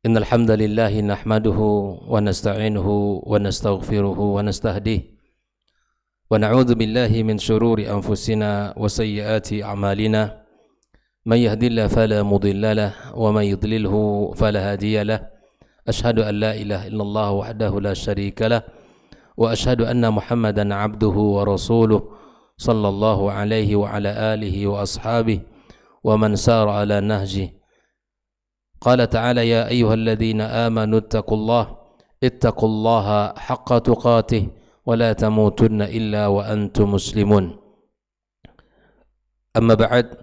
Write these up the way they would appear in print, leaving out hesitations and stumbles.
Innal hamdalillah nahmaduhu wa nasta'inuhu wa nastaghfiruhu wa nastahdihi wa na'udzu billahi min shururi anfusina wa sayyiati a'malina may yahdihillahu fala mudilla lahu wa may yudlilhu fala hadiya lahu ashhadu an la ilaha illallah wahdahu la syarika lahu wa ashhadu anna Muhammadan 'abduhu wa rasuluhu sallallahu alaihi wa ala alihi wa ashabihi wa man sara ala nahjihi. Qala ta'ala ya ayyuhalladzina amanu ittaqullaha haqqa tuqatih wa la tamutunna illa wa antum muslimun. Amma ba'd,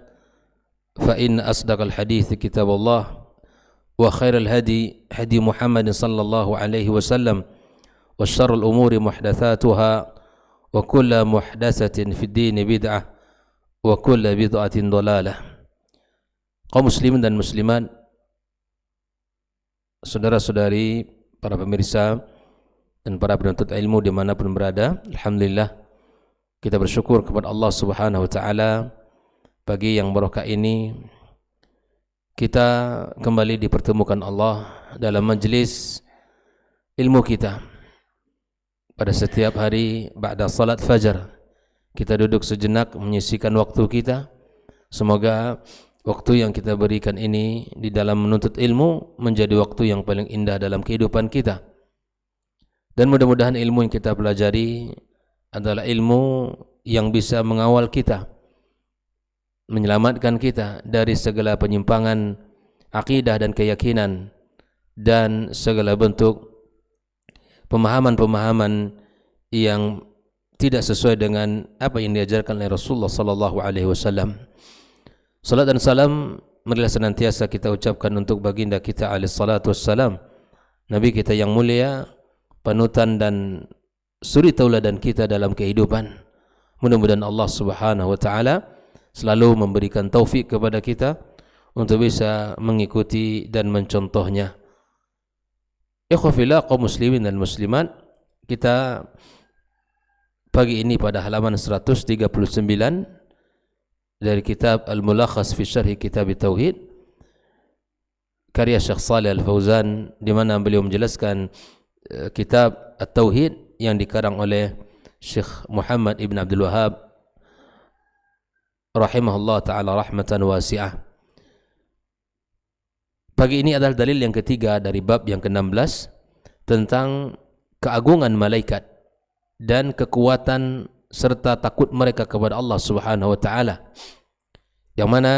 fa inna asdaqal hadits kitabullah wa khairal hadi hadi Muhammad sallallahu alaihi wasallam wa syarrul umuri muhdatsatuha wa kullu muhdatsatin fid din bid'ah wa kullu bid'atin dhalalah. Kaum muslimin dan muslimat, saudara-saudari, para pemirsa dan para penuntut ilmu dimanapun berada, alhamdulillah kita bersyukur kepada Allah Subhanahu wa ta'ala. Pagi yang barokah ini kita kembali dipertemukan Allah dalam majlis ilmu kita. Pada setiap hari ba'da salat fajar kita duduk sejenak menyisihkan waktu kita. Semoga waktu yang kita berikan ini di dalam menuntut ilmu menjadi waktu yang paling indah dalam kehidupan kita. Dan mudah-mudahan ilmu yang kita pelajari adalah ilmu yang bisa mengawal kita, menyelamatkan kita dari segala penyimpangan akidah dan keyakinan dan segala bentuk pemahaman-pemahaman yang tidak sesuai dengan apa yang diajarkan oleh Rasulullah sallallahu alaihi wasallam. Salat dan salam marilah senantiasa kita ucapkan untuk baginda kita alaihi salatu wassalam, Nabi kita yang mulia, panutan dan suri tauladan kita dalam kehidupan. Mudah-mudahan Allah Subhanahu wa taala selalu memberikan taufik kepada kita untuk bisa mengikuti dan mencontohnya. Ikhwafillah, kaum muslimin dan muslimat, kita pagi ini pada halaman 139 dari kitab Al-Mulakhas fi Syarh Kitab Tauhid karya Syekh Shalih Al-Fauzan, di mana beliau menjelaskan kitab At-Tauhid yang dikarang oleh Syekh Muhammad Ibn Abdul Wahhab rahimahullah ta'ala rahmatan wasi'ah. Pagi ini adalah dalil yang ketiga dari bab yang ke-16 tentang keagungan malaikat dan kekuatan serta takut mereka kepada Allah Subhanahu wa taala. Yang mana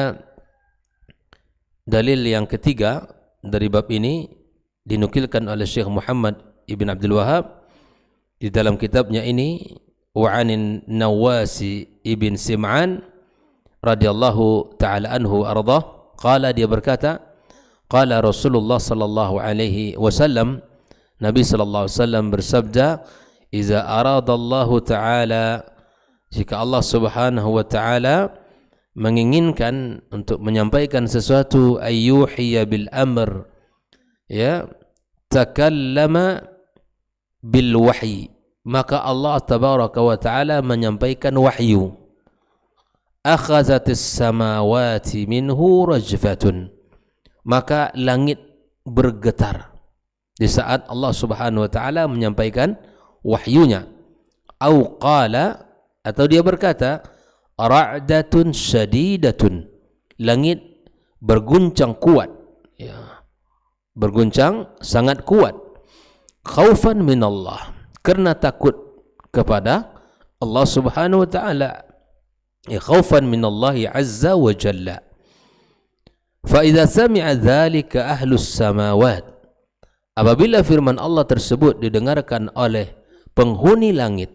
dalil yang ketiga dari bab ini dinukilkan oleh Syekh Muhammad Ibn Abdul Wahhab di dalam kitabnya ini, wa anin Nawasi ibn Sim'an radhiyallahu taala anhu ardah, qala, dia berkata, qala Rasulullah sallallahu alaihi wasallam, Nabi sallallahu alaihi wasallam bersabda, iza aradallahu ta'ala, jika Allah Subhanahu wa ta'ala menginginkan untuk menyampaikan sesuatu, ayyuhiya bil amr, ya, takallama bil wahyi, maka Allah tabaraka wa ta'ala menyampaikan wahyu. Akhazatis samawati minhu rajfatun, maka langit bergetar di saat Allah Subhanahu wa ta'ala menyampaikan wahyunya. Au qala, atau dia berkata, ra'datun syadidatun, langit berguncang kuat, ya, berguncang sangat kuat. Khaufan minallah, karena takut kepada Allah Subhanahu wa ta'ala, ya, khaufan minallahi azza wa jalla. Fa idza sami'a dzalika ahlus samawat, apabila firman Allah tersebut didengarkan oleh penghuni langit,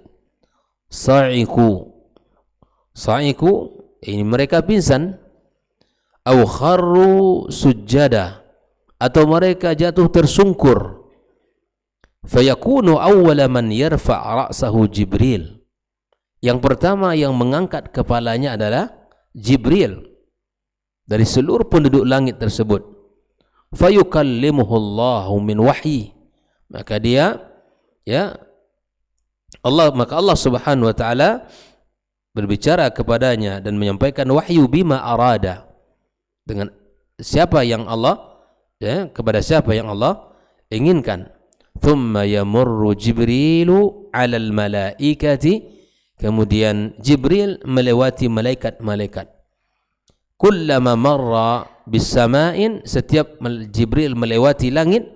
sa'iku, ini mereka pingsan, au kharru sujada, atau mereka jatuh tersungkur, fayakunu awwala man yarfa' ra'sahu Jibril, yang pertama yang mengangkat kepalanya adalah Jibril dari seluruh penduduk langit tersebut. Fayukallimuhu Allahu min wahyi, maka dia, ya, maka Allah Subhanahu wa ta'ala berbicara kepadanya dan menyampaikan wahyu bima arada, dengan siapa yang Allah ya, kepada siapa yang Allah inginkan. Thumma yamurru Jibrilu 'alal malaikati, kemudian Jibril melewati malaikat-malaikat. Kullama marra bisama'in, setiap Jibril melewati langit,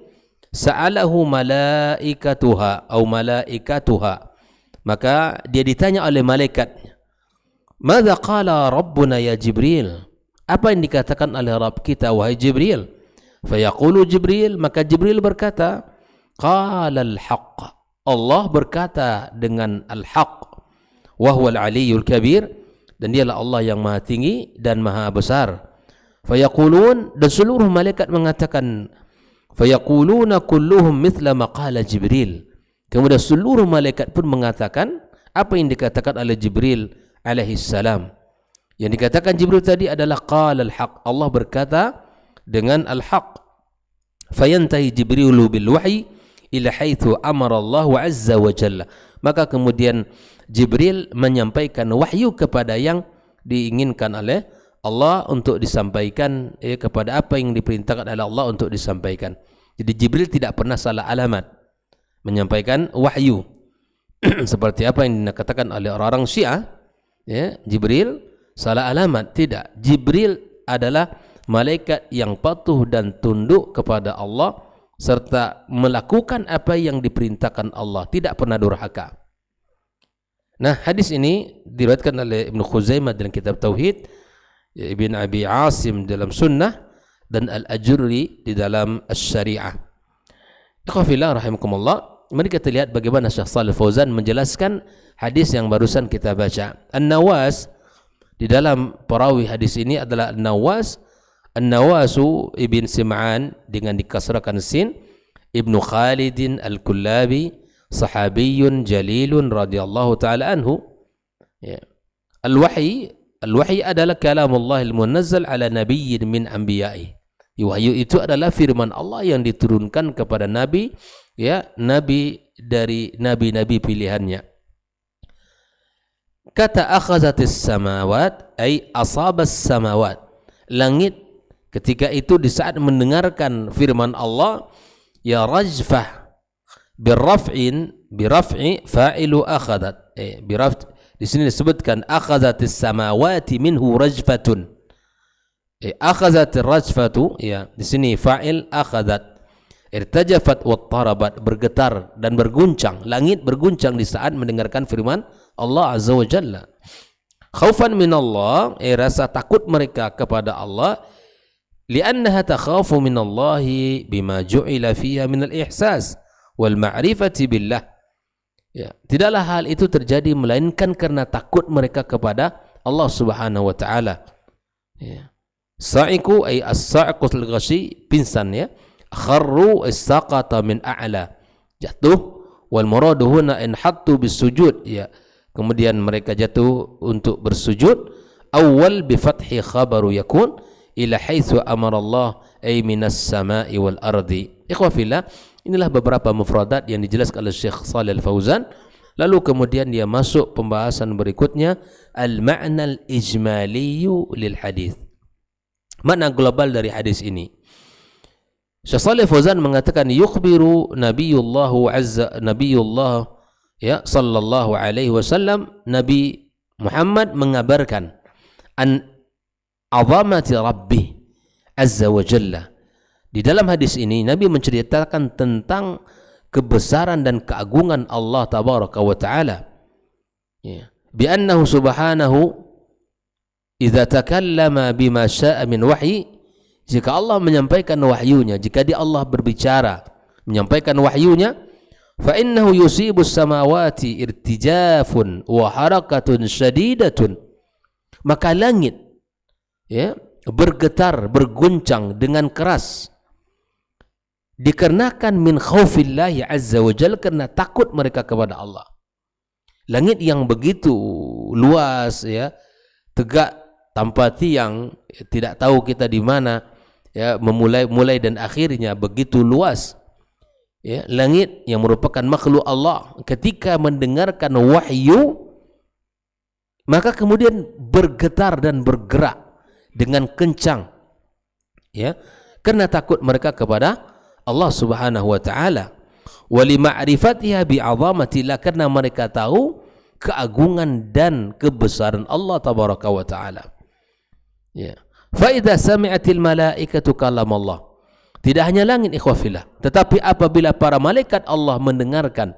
sa'alahu malaikatuha atau malaikatuha, maka dia ditanya oleh malaikatnya, madza qala rabbuna ya Jibril, apa yang dikatakan oleh Rabb kita wahai Jibril? Fayaqulu Jibril, maka Jibril berkata, qala al-haqq, Allah berkata dengan al-haqq, wa huwal aliyyul kabir, dan dialah Allah yang maha tinggi dan maha besar. Fayaqulun, dan seluruh malaikat mengatakan, fayaquluna kulluhum mithla ma qala Jibril, kemudian seluruh malaikat pun mengatakan apa yang dikatakan oleh Jibril alaihi salam. Yang dikatakan Jibril tadi adalah qala al-haq, Allah berkata dengan al-haq. Fayantahi Jibrilu bil wahyi ila haitsu amara Allah azza wa jalla, maka kemudian Jibril menyampaikan wahyu kepada yang diinginkan oleh Allah untuk disampaikan, kepada apa yang diperintahkan oleh Allah untuk disampaikan. Jadi Jibril tidak pernah salah alamat menyampaikan wahyu. Seperti apa yang dikatakan oleh orang-orang Syiah, ya, Jibril salah alamat. Tidak, Jibril adalah malaikat yang patuh dan tunduk kepada Allah serta melakukan apa yang diperintahkan Allah, tidak pernah durhaka. Nah, hadis ini diriwayatkan oleh Ibnu Khuzaimah dalam kitab Tauhid, Ibn Abi Asim dalam Sunnah, dan Al-Ajurri di dalam Asy-Syari'ah. Ikhwafillah rahimakumullah, mari kita lihat bagaimana Syekh Shalih Fauzan menjelaskan hadis yang barusan kita baca. An-Nawas, di dalam perawi hadis ini adalah An-Nawas. An-Nawasu ibn Sim'an dengan dikasrakan sin, Ibnu Khalidin Al-Kullabi, sahabiyun jalilun radhiyallahu ta'ala anhu. Ya. Al-wahyi adalah kalamullah al-munazzal ala nabiyyin min anbiya'i. Wahyu itu adalah firman Allah yang diturunkan kepada nabi, ya, nabi dari nabi-nabi pilihannya. Kata akhazatis samawat ay asabas samawat, langit ketika itu di saat mendengarkan firman Allah, ya rajfah biraf'i fa'ilu akhazat, di sini disebutkan akhazatis samawati minhu rajfatun, akhazatir rajfatu, ya, di sini fa'il akhazat, irtajafat wattarabat, bergetar dan berguncang, langit berguncang di saat mendengarkan firman Allah azza wa jalla. Khaufan minallah, rasa takut mereka kepada Allah, li'annaha takhafu minallahi bima ju'ila fiha minal ihsas wal ma'rifati billah. Ya, tidaklah hal itu terjadi melainkan karena takut mereka kepada Allah Subhanahu wa taala. Ya. Sa'iqu ay as-sa'iqul ghashi, pingsan, ya. Kharru as-saqata min a'la, jatuh, wal muradu huna in hattu bisujud, ya. Kemudian mereka jatuh untuk bersujud. Awal bi fathi khabaru yakun ila haitsu amara Allah ay minas sama'i wal ardi. Ikhwafillah, inilah beberapa mufradat yang dijelaskan oleh Syekh Shalih Al-Fauzan. Lalu kemudian dia masuk pembahasan berikutnya, al-ma'na al-ijmaliyu lil hadis. Makna global dari hadis ini. Syekh Shalih Al-Fauzan mengatakan yukhbiru nabiyullah ya sallallahu alaihi wasallam, Nabi Muhammad mengabarkan an azamati Rabbih azza wa jalla. Di dalam hadis ini Nabi menceritakan tentang kebesaran dan keagungan Allah tabaraka wa taala, ya, bi annahu subhanahu idza takallama bima syaa min wahyi, jika Allah menyampaikan wahyunya, jika dia Allah berbicara menyampaikan wahyunya, fa innahu yusibus samawati irtijafun wa harakatun syadidatun, maka langit, ya, bergetar, berguncang dengan keras, dikarenakan min khaufillahi azza wa jalla, karena takut mereka kepada Allah. Langit yang begitu luas, ya, tegak tanpa tiang, tidak tahu kita di mana, ya, mulai dan akhirnya begitu luas, ya, langit yang merupakan makhluk Allah, ketika mendengarkan wahyu maka kemudian bergetar dan bergerak dengan kencang, ya, Karena takut mereka kepada Allah Subhanahu wa taala. Wa li ma'rifatiha bi'azamatillah, karena mereka tahu keagungan dan kebesaran Allah tabaraka wa taala. Ya. Fa idza sami'atil malaikatu kalam Allah. Tidak hanya langit ikhwafillah, tetapi apabila para malaikat Allah mendengarkan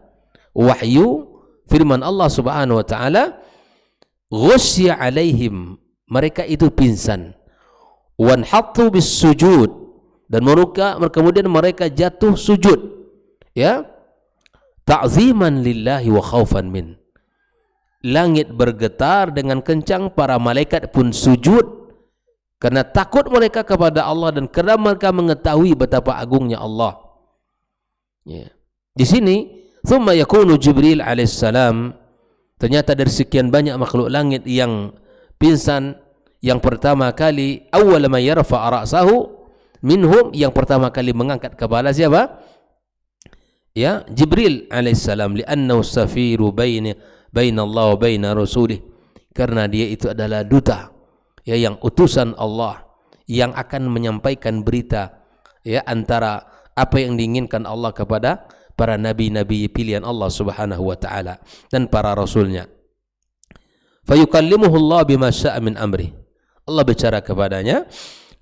wahyu firman Allah Subhanahu wa taala, ghusya alaihim, mereka itu pingsan, wanhattu bis sujud, dan kemudian mereka jatuh sujud, ya, ta'ziman lillahi wa khaufan min. Langit bergetar dengan kencang, para malaikat pun sujud karena takut mereka kepada Allah dan karena mereka mengetahui betapa agungnya Allah. Ya. Di sini, thumma yakunu Jibril alaihissalam, ternyata dari sekian banyak makhluk langit yang pingsan, yang pertama kali awwal ma yarfa ra'sahu minhum, yang pertama kali mengangkat kepala siapa? Ya, Jibril alaihissalam, li'annahu safiru baina Allah wa baina rasulih, karena dia itu adalah duta, ya, yang utusan Allah yang akan menyampaikan berita, ya, antara apa yang diinginkan Allah kepada para nabi-nabi pilihan Allah Subhanahu wa taala dan para rasulnya. Fayukallimuhu Allah bima syaa min amri. Allah bicara kepadanya,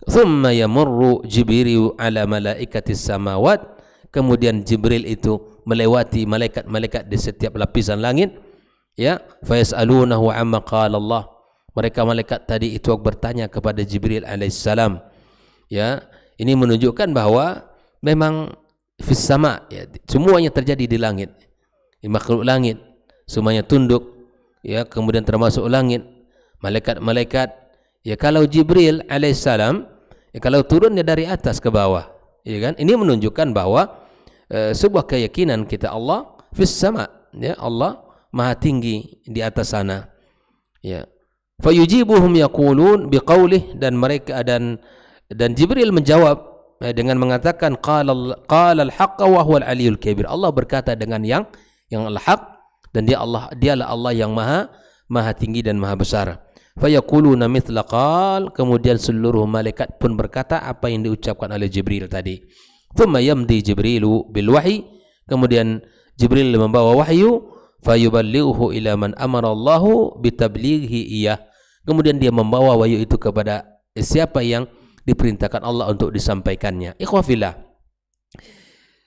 thumma yamurru Jibril ala malaikatis samawat, kemudian Jibril itu melewati malaikat-malaikat di setiap lapisan langit, ya, fayasalunahu amma qala Allah. Mereka malaikat tadi itu bertanya kepada Jibril alaihissalam. Ya, ini menunjukkan bahwa memang fis sama, ya, semuanya terjadi di langit. Di makhluk langit semuanya tunduk, ya, kemudian termasuk langit, malaikat-malaikat. Ya, kalau Jibril alaihissalam, ya, kalau turunnya dari atas ke bawah, ya kan? Ini menunjukkan bahwa sebuah keyakinan kita Allah fis sama, ya, Allah maha tinggi di atas sana. Ya. Fayujibuhum yaqulun biqaulih, dan mereka dan Jibril menjawab dengan mengatakan qala al-haqqa wa huwal aliyul kabir. Allah berkata dengan yang al-haq, dan dialah Allah yang maha tinggi dan maha besar. Fayaquluna mithla qal, kemudian seluruh malaikat pun berkata apa yang diucapkan oleh Jibril tadi. Thumma yamdi Jibrilu bil wahyi, kemudian Jibril membawa wahyu, fayuballighuhu ila man amara Allahu bitablighi iyah, kemudian dia membawa wahyu itu kepada siapa yang diperintahkan Allah untuk disampaikannya. Ikhwafillah,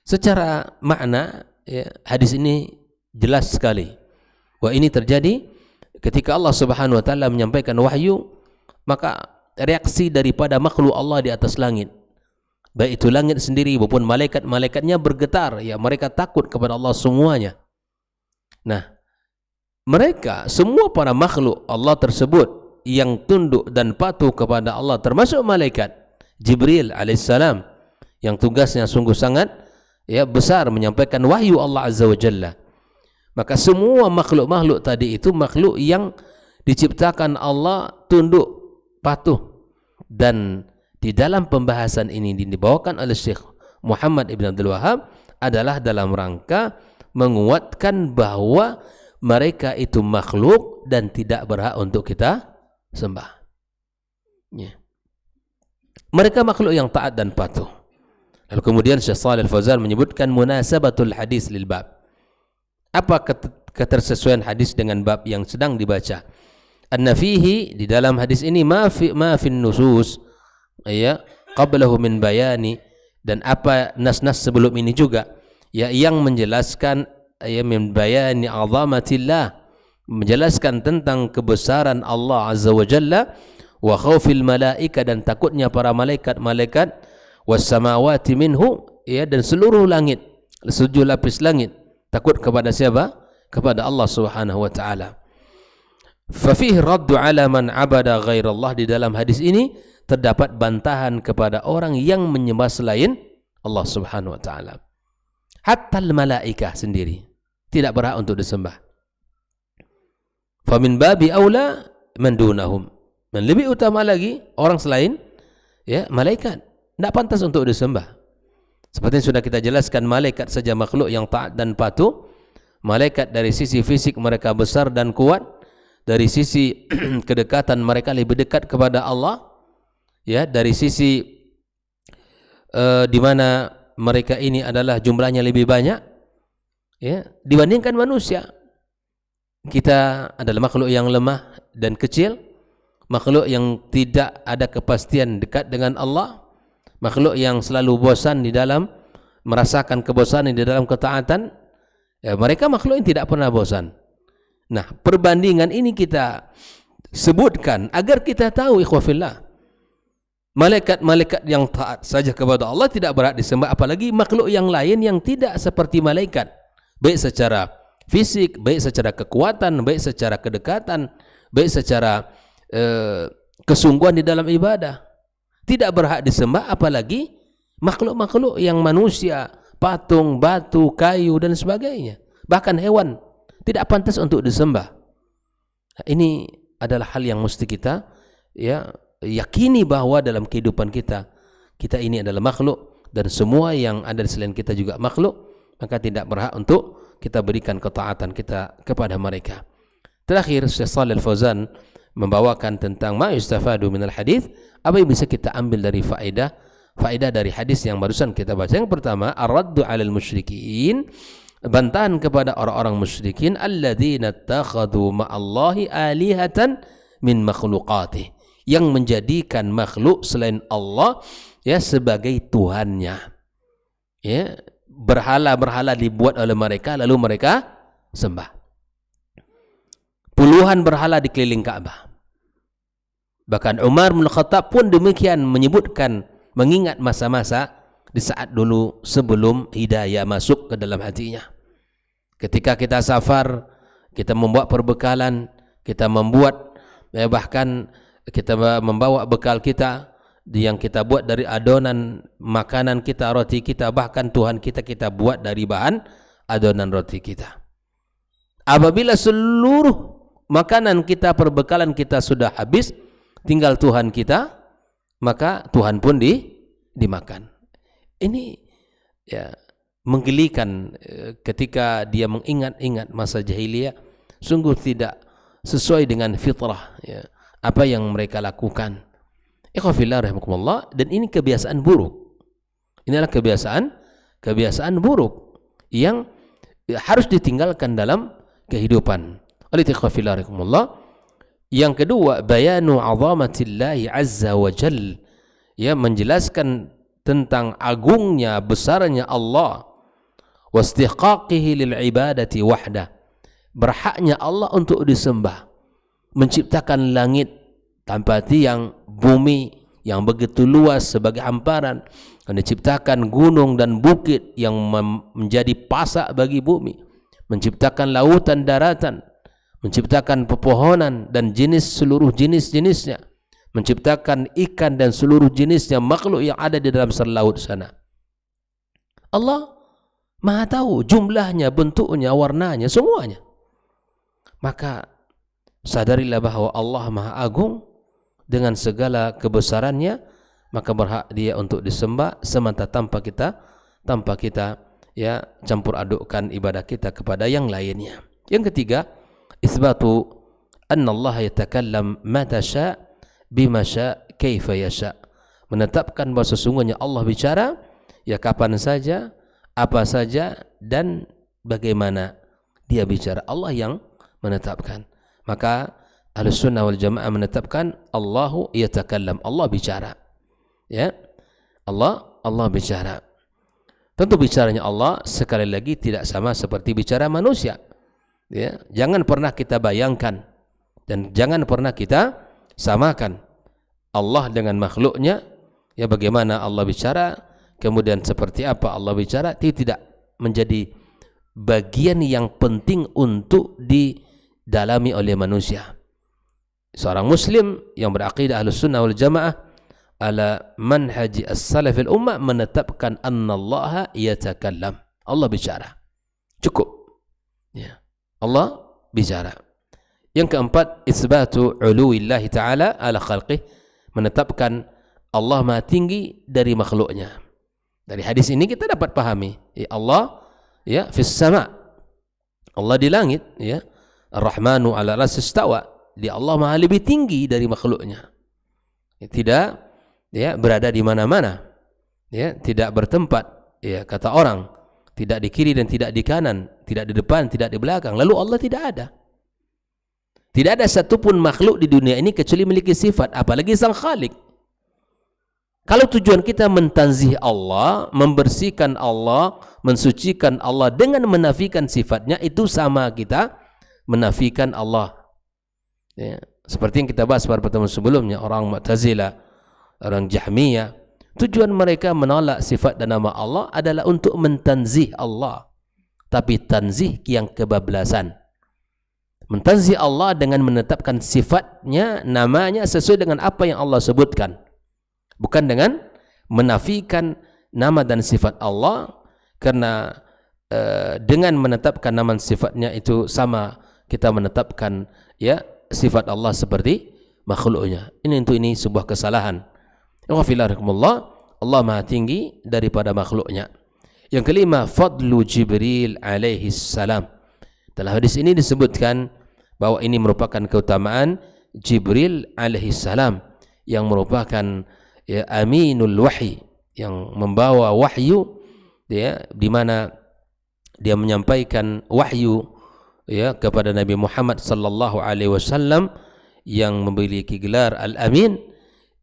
secara makna, ya, hadis ini jelas sekali bahwa ini terjadi ketika Allah Subhanahu wa taala menyampaikan wahyu, maka reaksi daripada makhluk Allah di atas langit, baik itu langit sendiri maupun malaikat-malaikatnya bergetar, ya, mereka takut kepada Allah semuanya. Nah, mereka semua para makhluk Allah tersebut yang tunduk dan patuh kepada Allah, termasuk malaikat Jibril alaihissalam yang tugasnya sungguh sangat, ya, besar menyampaikan wahyu Allah azza wa jalla. Maka semua makhluk-makhluk tadi itu makhluk yang diciptakan Allah tunduk patuh. Dan di dalam pembahasan ini dibawakan oleh Syekh Muhammad Ibn Abdul Wahab adalah dalam rangka menguatkan bahwa mereka itu makhluk dan tidak berhak untuk kita sembah. Ya. Mereka makhluk yang taat dan patuh. Lalu kemudian Syekh Shalih Al-Fauzan menyebutkan munasabatul hadis lil bab. Apa ketersesuaian hadis dengan bab yang sedang dibaca? Anna fihi, di dalam hadis ini, ma fi nusus, ya, qablahu min bayani, dan apa nas-nas sebelum ini juga, ya, yang menjelaskan, ya, min bayani azamatillah, menjelaskan tentang kebesaran Allah azza wa jalla, wa khaufil malaika, dan takutnya para malaikat-malaikat, was samawati minhu, ya, dan seluruh langit, 7 lapis langit takut kepada siapa? Kepada Allah Subhanahu wa taala. Fa fihi raddu ala man abada ghairallah, di dalam hadis ini terdapat bantahan kepada orang yang menyembah selain Allah Subhanahu wa taala. Hatta al-malaikah sendiri tidak berhak untuk disembah. Fa min babi aula man dunahum, dan lebih utama lagi orang selain, ya, malaikat tidak pantas untuk disembah. Seperti yang sudah kita jelaskan, malaikat saja makhluk yang taat dan patuh. Malaikat dari sisi fisik mereka besar dan kuat, dari sisi kedekatan mereka lebih dekat kepada Allah, ya, dari sisi di mana mereka ini adalah jumlahnya lebih banyak ya dibandingkan manusia. Kita adalah makhluk yang lemah dan kecil, makhluk yang tidak ada kepastian dekat dengan Allah, makhluk yang selalu bosan di dalam merasakan kebosanan di dalam ketaatan. Ya, mereka makhluk yang tidak pernah bosan. Nah, perbandingan ini kita sebutkan agar kita tahu ikhwafillah, malaikat-malaikat yang taat saja kepada Allah tidak berhak disembah, apalagi makhluk yang lain yang tidak seperti malaikat, baik secara fisik, baik secara kekuatan, baik secara kedekatan, baik secara kesungguhan di dalam ibadah, tidak berhak disembah, apalagi makhluk-makhluk yang manusia, patung, batu, kayu dan sebagainya, bahkan hewan tidak pantas untuk disembah. Nah, ini adalah hal yang mesti kita ya yakini bahwa dalam kehidupan kita ini adalah makhluk dan semua yang ada di selain kita juga makhluk, maka tidak berhak untuk kita berikan ketaatan kita kepada mereka. Terakhir, Syekh Shalih Al-Fauzan membawakan tentang ma yustafadu minal hadis, apa yang bisa kita ambil dari faedah dari hadis yang barusan kita baca. Yang pertama, ar-raddu 'alal musyrikin, bantahan kepada orang-orang musyrikin alladzina takhadhu ma'allahi alihatan min makhluqatih, yang menjadikan makhluk selain Allah ya sebagai tuhannya. Ya, berhala-berhala dibuat oleh mereka lalu mereka sembah. Puluhan berhala di keliling Ka'bah. Bahkan Umar bin Khattab pun demikian menyebutkan, mengingat masa-masa di saat dulu sebelum hidayah masuk ke dalam hatinya. Ketika kita safar, kita membawa perbekalan, kita membuat bahkan kita membawa bekal kita yang kita buat dari adonan makanan kita, roti kita, bahkan Tuhan kita buat dari bahan adonan roti kita. Apabila seluruh makanan kita, perbekalan kita sudah habis, tinggal Tuhan kita, maka Tuhan pun dimakan. Ini ya menggelikan ketika dia mengingat-ingat masa jahiliyah, sungguh tidak sesuai dengan fitrah ya, apa yang mereka lakukan. Ikhwafillah rahimakumullah, dan ini kebiasaan buruk. Ini adalah kebiasaan buruk yang harus ditinggalkan dalam kehidupan. Oleh ikhwafillah rahimakumullah, yang kedua, bayanu 'azamatillahi azza wa jalla, ya menjelaskan tentang agungnya, besarnya Allah, wastiqaqihi lil ibadati wahdah, berhaknya Allah untuk disembah, menciptakan langit tanpa tiang, bumi yang begitu luas sebagai hamparan, dan diciptakan gunung dan bukit yang menjadi pasak bagi bumi, menciptakan lautan, daratan, menciptakan pepohonan dan seluruh jenis-jenisnya, menciptakan ikan dan seluruh jenisnya makhluk yang ada di dalam laut sana. Allah Maha tahu jumlahnya, bentuknya, warnanya, semuanya. Maka sadarilah bahwa Allah Maha Agung dengan segala kebesarannya, maka berhak dia untuk disembah semata tanpa kita ya campur adukkan ibadah kita kepada yang lainnya. Yang ketiga, isbatu anna Allah yatakallam mata sya' bima sya' kaifa yasha', menetapkan bahwa sesungguhnya Allah bicara ya kapan saja, apa saja, dan bagaimana dia bicara. Allah yang menetapkan. Maka Ahlussunnah wal Jamaah menetapkan Allahu yatakallam, Allah bicara. Ya. Allah bicara. Tentu bicaranya Allah sekali lagi tidak sama seperti bicara manusia. Ya, jangan pernah kita bayangkan dan jangan pernah kita samakan Allah dengan makhluknya. Ya, bagaimana Allah bicara, kemudian seperti apa Allah bicara, itu tidak menjadi bagian yang penting untuk didalami oleh manusia. Seorang muslim yang beraqidah Ahlussunnah wal Jamaah ala manhaji as-salafil ummah menetapkan annallaha yatakallam, Allah bicara. Cukup. Ya. Allah bicara. Yang keempat, isbatu uluwillahi ta'ala ala khalqih, menetapkan Allah Maha tinggi dari makhluknya. Dari hadis ini kita dapat pahami, ya Allah ya fis sama', Allah di langit, ya. Ar-Rahmanu 'ala al-'arsy istawa, dia Allah Maha lebih tinggi dari makhluknya. Tidak ya berada di mana-mana. ya, tidak bertempat, ya, kata orang, tidak di kiri dan tidak di kanan, tidak di depan, tidak di belakang. Lalu Allah tidak ada. Tidak ada satupun makhluk di dunia ini kecuali memiliki sifat, apalagi Sang Khalik. Kalau tujuan kita mentanzih Allah, membersihkan Allah, mensucikan Allah dengan menafikan sifatnya, itu sama kita menafikan Allah. Ya, seperti yang kita bahas pada pertemuan sebelumnya, orang Mu'tazilah, orang Jahmiyah, tujuan mereka menolak sifat dan nama Allah adalah untuk mentanzih Allah, tapi tanzih yang kebablasan. Mentanzih Allah dengan menetapkan sifatnya, namanya sesuai dengan apa yang Allah sebutkan, bukan dengan menafikan nama dan sifat Allah, karena dengan menetapkan nama dan sifatnya itu sama kita menetapkan, ya, sifat Allah seperti makhluknya. Ini sebuah kesalahan. Allah Maha tinggi daripada makhluknya. Yang kelima, fadlu Jibril alaihi salam. Dalam hadis ini disebutkan bahwa ini merupakan keutamaan Jibril alaihi salam yang merupakan, ya, aminul wahyi, yang membawa wahyu, ya, di mana dia menyampaikan wahyu, ya, kepada Nabi Muhammad sallallahu alaihi wasallam yang memiliki gelar Al-Amin,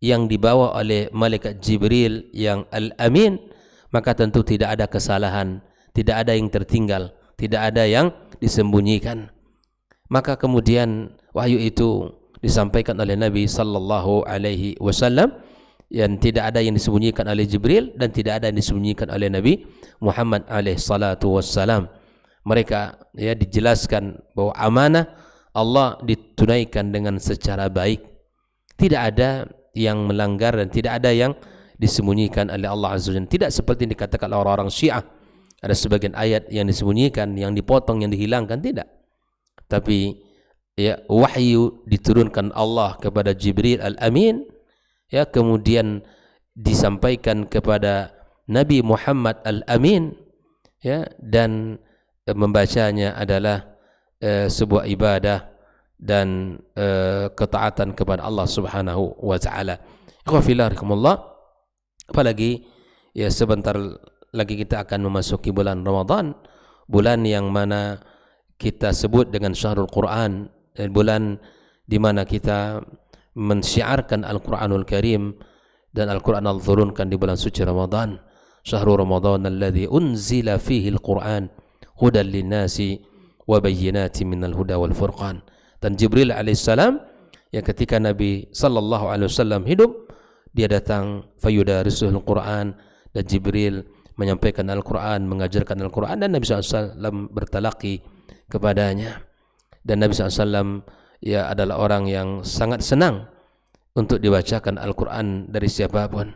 yang dibawa oleh malaikat Jibril yang Al-Amin, maka tentu tidak ada kesalahan, tidak ada yang tertinggal, tidak ada yang disembunyikan. Maka kemudian wahyu itu disampaikan oleh Nabi sallallahu alaihi wasallam, yang tidak ada yang disembunyikan oleh Jibril dan tidak ada yang disembunyikan oleh Nabi Muhammad alaihi salatu wassalam. Mereka, ya, dijelaskan bahwa amanah Allah ditunaikan dengan secara baik. Tidak ada yang melanggar dan tidak ada yang disembunyikan oleh Allah Azza wa Jalla. Tidak seperti yang dikatakan oleh orang-orang Syiah. Ada sebagian ayat yang disembunyikan, yang dipotong, yang dihilangkan, tidak. Tapi, ya, wahyu diturunkan Allah kepada Jibril Al-Amin, ya, kemudian disampaikan kepada Nabi Muhammad Al-Amin, ya, dan membacanya adalah sebuah ibadah dan ketaatan kepada Allah Subhanahu wa taala. Apalagi, ya, sebentar lagi kita akan memasuki bulan Ramadan, bulan yang mana kita sebut dengan Syahrul Quran, bulan di mana kita mensyiarkan Al-Quranul Karim, dan Al-Quran al-turunkan di bulan suci Ramadan. Syahrul Ramadan alladhi unzila fihi al-Quran hudan linnasi wa bayyinatin minal huda wal furqan. Dan Jibril alaihissalam, yang ketika Nabi sallallahu alaihi wasallam hidup, dia datang fayudarisuhul Quran, dan Jibril menyampaikan Al-Quran, mengajarkan Al-Quran, dan Nabi SAW bertalaki kepadanya. Dan Nabi SAW, ya, adalah orang yang sangat senang untuk dibacakan Al-Quran dari siapapun,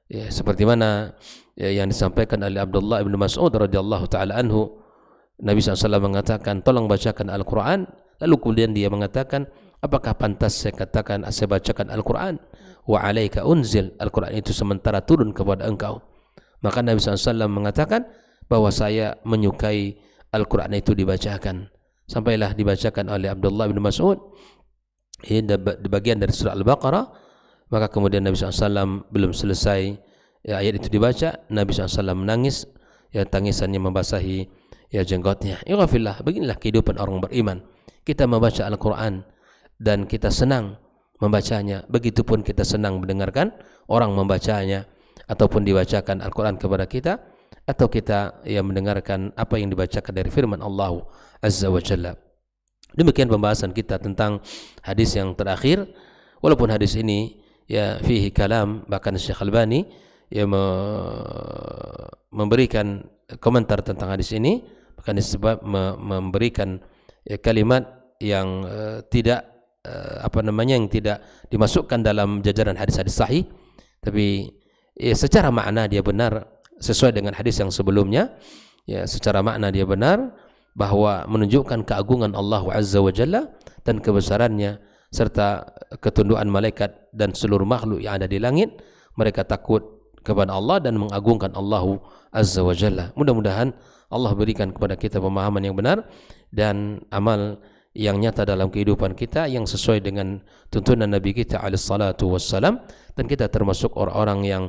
ya, seperti mana, ya, yang disampaikan oleh Abdullah bin Mas'ud radhiyallahu taala anhu. Nabi SAW mengatakan, tolong bacakan Al-Quran. Lalu kemudian dia mengatakan, apakah pantas saya katakan saya bacakan Al-Quran? Wa alaika unzil, Al-Quran itu sementara turun kepada engkau. Maka Nabi SAW mengatakan bahwa saya menyukai Al-Quran itu dibacakan. Sampailah dibacakan oleh Abdullah bin Mas'ud, di bagian dari surah Al-Baqarah. Maka kemudian Nabi SAW belum selesai, ya, ayat itu dibaca, Nabi SAW menangis, ya, tangisannya membasahi, ya, jenggotnya. Ighfirullah, beginilah kehidupan orang beriman. Kita membaca Al-Quran dan kita senang membacanya. Begitupun kita senang mendengarkan orang membacanya, ataupun dibacakan Al-Quran kepada kita, atau kita, ya, mendengarkan apa yang dibacakan dari firman Allah Azza wa Jalla. Demikian pembahasan kita tentang hadis yang terakhir. Walaupun hadis ini, ya, fihi kalam, bahkan Syekh Albani, ya, memberikan komentar tentang hadis ini, bahkan disebab memberikan, ya, kalimat yang tidak yang tidak dimasukkan dalam jajaran hadis-hadis sahih, tapi, ya, secara makna dia benar sesuai dengan hadis yang sebelumnya. Ya, secara makna dia benar bahwa menunjukkan keagungan Allah Azza wa Jalla dan kebesarannya, serta ketundukan malaikat dan seluruh makhluk yang ada di langit. Mereka takut kepada Allah dan mengagungkan Allah Azza wa Jalla. Mudah-mudahan Allah berikan kepada kita pemahaman yang benar dan amal yang nyata dalam kehidupan kita, yang sesuai dengan tuntunan Nabi kita alaihi salatu wassalam, dan kita termasuk orang-orang yang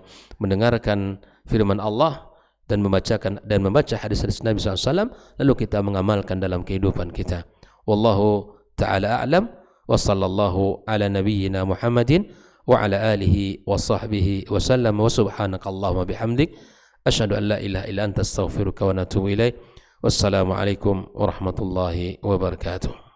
mendengarkan firman Allah dan membaca hadis-hadis Nabi SAW, lalu kita mengamalkan dalam kehidupan kita. Wallahu ta'ala a'lam, wa sallallahu ala nabiyyina Muhammadin wa ala alihi wa sahbihi wa sallam, wa subhanakallahumma bihamdik asyhadu an la ilaha illa anta astaghfiruka wa atubu ilaik. Wassalamualaikum warahmatullahi wabarakatuh.